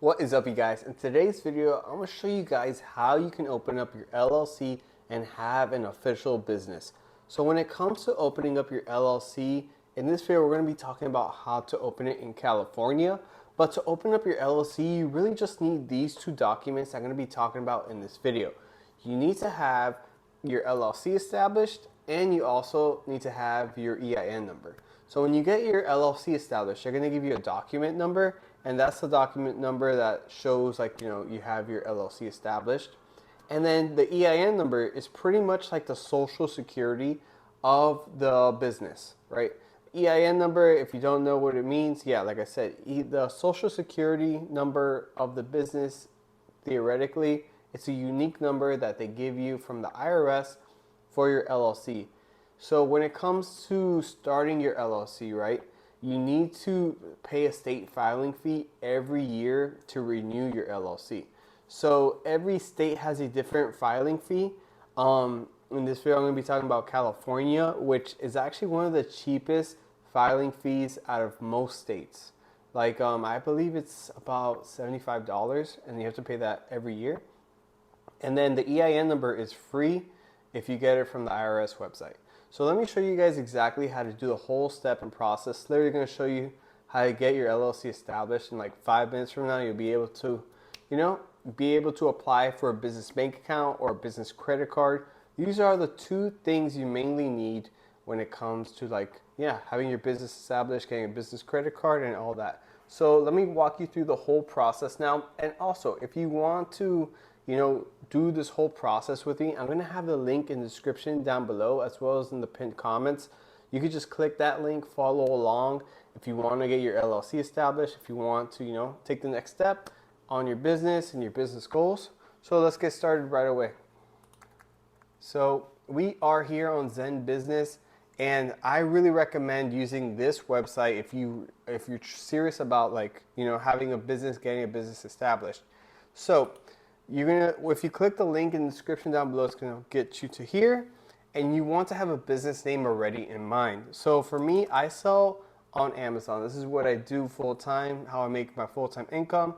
What is up, you guys? In today's video, I'm going to show you guys how you can open up your LLC and have an official business. So when it comes to opening up your LLC, in this video, we're going to be talking about how to open it in California. But to open up your LLC, you really just need these two documents I'm going to be talking about in this video. You need to have your LLC established, and you also need to have your EIN number. So when you get your LLC established, they're going to give you a document number, and that's the document number that shows you have your LLC established. And then the EIN number is pretty much like the social security of the business, right? EIN number, if you don't know what it means, yeah, like I said, the social security number of the business, theoretically, it's a unique number that they give you from the IRS for your LLC. So when it comes to starting your LLC, right, you need to pay a state filing fee every year to renew your LLC. So every state has a different filing fee. In this video, I'm going to be talking about California, which is actually one of the cheapest filing fees out of most states. I believe it's about $75, and you have to pay that every year. And then the EIN number is free if you get it from the IRS website. So let me show you guys exactly how to do the whole step and process. Literally going to show you how to get your LLC established. In like 5 minutes from now, you'll be able to, apply for a business bank account or a business credit card. These are the two things you mainly need when it comes to having your business established, getting a business credit card and all that. So let me walk you through the whole process now. And also, if you want to, do this whole process with me, I'm going to have the link in the description down below as well as in the pinned comments. You could just click that link, follow along if you want to get your LLC established, if you want to, take the next step on your business and your business goals. So let's get started right away. So we are here on Zen Business, and I really recommend using this website if you're serious about having a business, getting a business established. So if you click the link in the description down below, it's gonna get you to here, and you want to have a business name already in mind. So for me, I sell on Amazon. This is what I do full time, how I make my full-time income,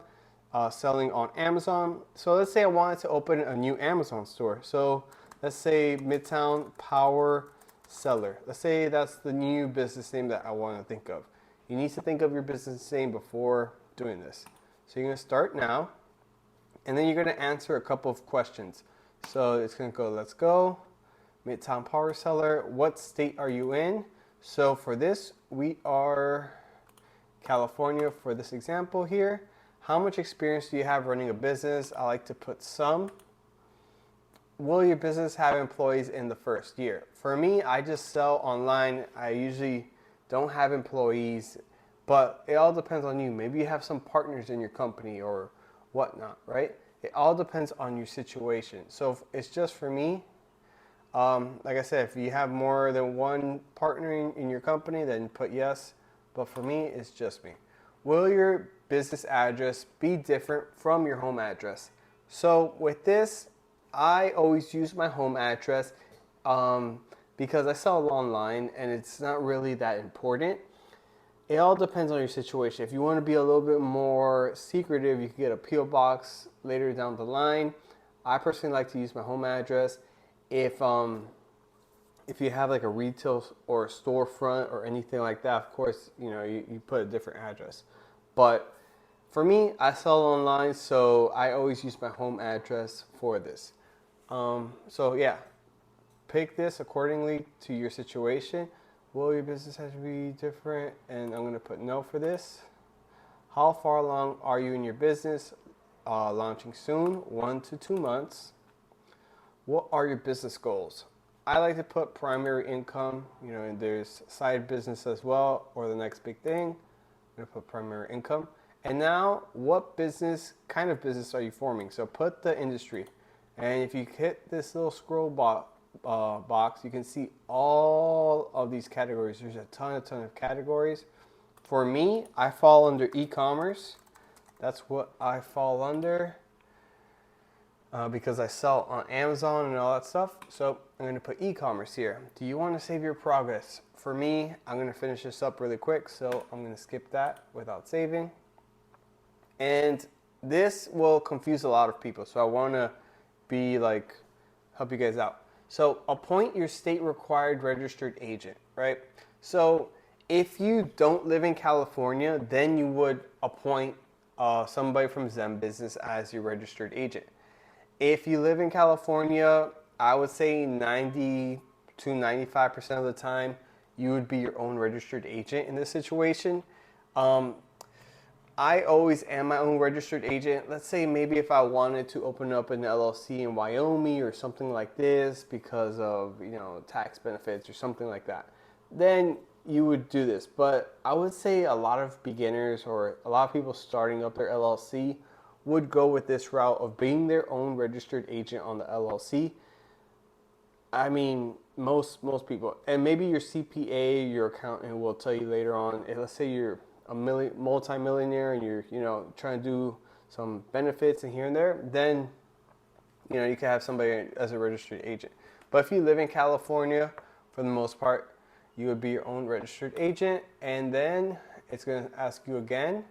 selling on Amazon. So let's say I wanted to open a new Amazon store. So let's say Midtown Power Seller. Let's say that's the new business name that I want to think of. You need to think of your business name before doing this. So you're gonna start now. And then you're going to answer a couple of questions. So it's going to go, let's go, Midtown Power Seller, what state are you in? So for this, we are California for this example here. How much experience do you have running a business? I like to put some. Will your business have employees in the first year? For me, I just sell online. I usually don't have employees, but it all depends on you. Maybe you have some partners in your company or whatnot, right? It all depends on your situation. So if it's just for me, like I said, if you have more than one partner in your company, then put yes. But for me, it's just me. Will your business address be different from your home address? So with this, I always use my home address because I sell online and it's not really that important. It all depends on your situation. If you want to be a little bit more secretive, you can get a P.O. box later down the line. I personally like to use my home address. If you have like a retail or a storefront or anything like that, of course, you put a different address. But for me, I sell online, so I always use my home address for this. So yeah, pick this accordingly to your situation. Will your business have to be different? And I'm going to put no for this. How far along are you in your business? Launching soon, 1 to 2 months. What are your business goals? I like to put primary income, and there's side business as well, or the next big thing. I'm going to put primary income. And now, what kind of business are you forming? So put the industry. And if you hit this little scroll box, you can see all of these categories. There's a ton of categories. For me, I fall under e-commerce. That's what I fall under because I sell on Amazon and all that stuff. So I'm going to put e-commerce here. Do you want to save your progress? For me, I'm going to finish this up really quick, so I'm going to skip that without saving. And this will confuse a lot of people, so I want to be like, help you guys out. So appoint your state required registered agent, right? So if you don't live in California, then you would appoint somebody from ZenBusiness as your registered agent. If you live in California, I would say 90 to 95% of the time, you would be your own registered agent in this situation. I always am my own registered agent. Let's say maybe if I wanted to open up an LLC in Wyoming or something like this because of, tax benefits or something like that, then you would do this. But I would say a lot of beginners or a lot of people starting up their LLC would go with this route of being their own registered agent on the LLC. I mean, most people, and maybe your CPA, your accountant will tell you later on, let's say you're a multi-millionaire and you're, trying to do some benefits and here and there, then, you can have somebody as a registered agent. But if you live in California, for the most part, you would be your own registered agent, and then it's going to ask you again,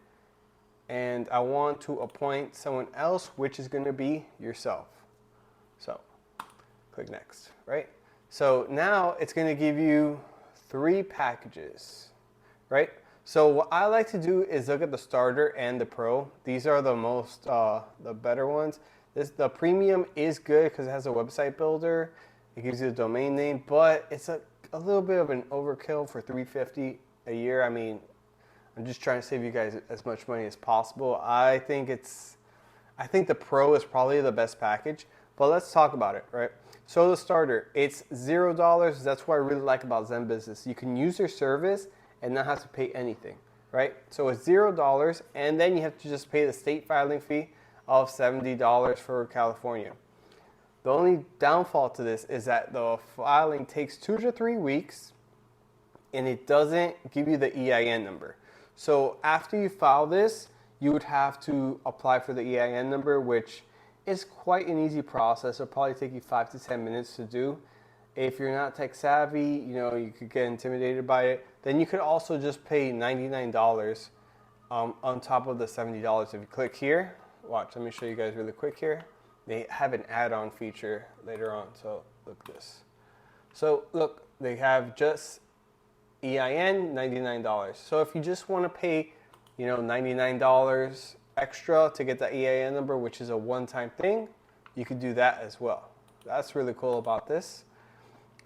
and I want to appoint someone else, which is going to be yourself. So click next, right? So now it's going to give you 3 packages, right? So what I like to do is look at the starter and the pro. These are the most, the better ones. The premium is good because it has a website builder. It gives you a domain name, but it's a little bit of an overkill for $350 a year. I mean, I'm just trying to save you guys as much money as possible. I think the pro is probably the best package, but let's talk about it, right? So the starter, it's $0. That's what I really like about ZenBusiness. You can use their service and not have to pay anything, right? So it's $0, and then you have to just pay the state filing fee of $70 for California. The only downfall to this is that the filing takes 2 to 3 weeks, and it doesn't give you the EIN number. So after you file this, you would have to apply for the EIN number, which is quite an easy process. It'll probably take you 5 to 10 minutes to do. If you're not tech savvy, you could get intimidated by it. Then you could also just pay $99 on top of the $70. If you click here, watch, let me show you guys really quick here. They have an add-on feature later on, so look at this. So look, they have just EIN, $99. So if you just want to pay, $99 extra to get the EIN number, which is a one-time thing, you could do that as well. That's really cool about this.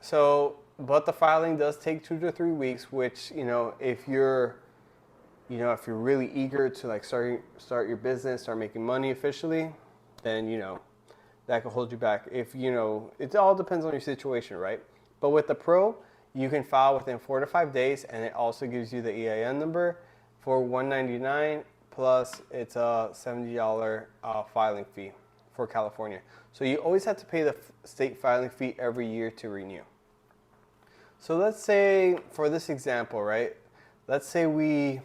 So, but the filing does take 2 to 3 weeks, which, if you're really eager to like start your business, start making money officially, then, that could hold you back. If, it all depends on your situation, right? But with the pro, you can file within 4 to 5 days, and it also gives you the EIN number for $199, plus it's a $70 filing fee for California. So you always have to pay the state filing fee every year to renew. So let's say, for this example, right? Let's say we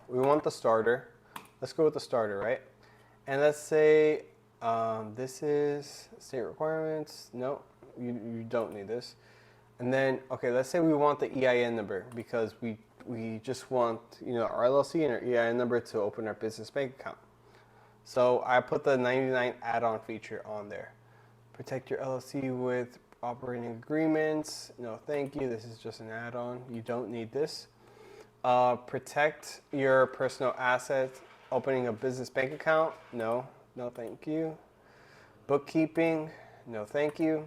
want the starter. Let's go with the starter, right? And let's say this is state requirements. No, you don't need this. And then, okay, let's say we want the EIN number because we just want, our LLC and our EIN number to open our business bank account. So I put the 99 add-on feature on there. Protect your LLC with operating agreements. No, thank you. This is just an add-on. You don't need this. Protect your personal assets. Opening a business bank account. No, thank you. Bookkeeping. No, thank you.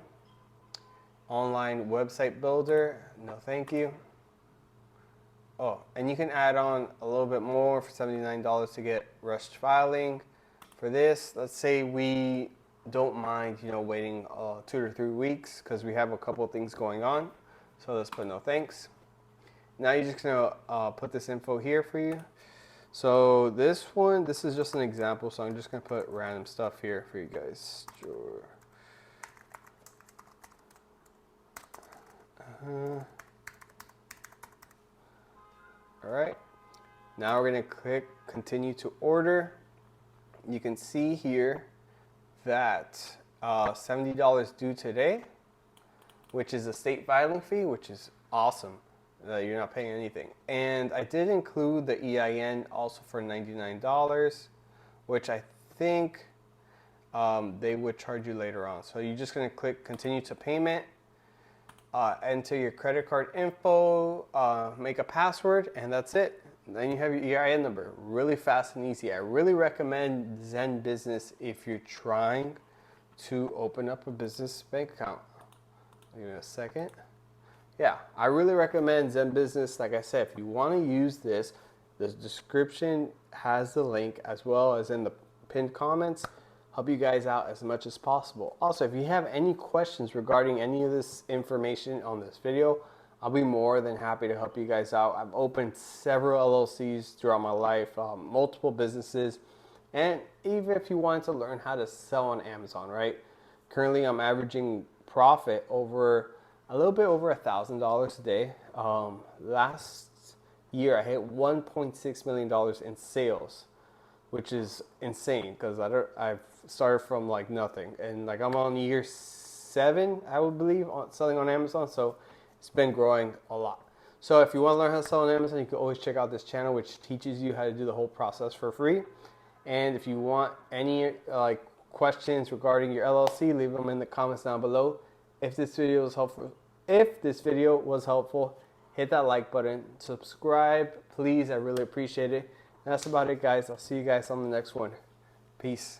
Online website builder. No, thank you. Oh, and you can add on a little bit more for $79 to get rushed filing. For this, let's say we don't mind, waiting 2 to 3 weeks because we have a couple of things going on. So let's put no thanks. Now you're just gonna put this info here for you. So this is just an example. So I'm just gonna put random stuff here for you guys. Sure. All right. Now we're gonna click continue to order. You can see here that $70 due today, which is a state filing fee, which is awesome. You're not paying anything. And I did include the EIN also for $99, which I think they would charge you later on. So you're just going to click continue to payment, enter your credit card info, make a password, and that's it. Then you have your EIN number. Really fast and easy. I really recommend Zen Business if you're trying to open up a business bank account. Give me a second. Yeah, I really recommend Zen Business. Like I said, if you want to use this, the description has the link as well as in the pinned comments. Help you guys out as much as possible. Also, if you have any questions regarding any of this information on this video, I'll be more than happy to help you guys out. I've opened several LLCs throughout my life, multiple businesses, and even if you wanted to learn how to sell on Amazon, right? Currently, I'm averaging profit over a little bit over $1,000 a day. Last year, I hit $1.6 million in sales, which is insane because I've started from like nothing, and like I'm on year 7, I would believe, on selling on Amazon. So it's been growing a lot. So if you want to learn how to sell on Amazon, you can always check out this channel, which teaches you how to do the whole process for free. And if you want any like questions regarding your LLC, leave them in the comments down below. If this video was helpful, hit that like button, subscribe, please. I really appreciate it. And that's about it, guys. I'll see you guys on the next one. Peace.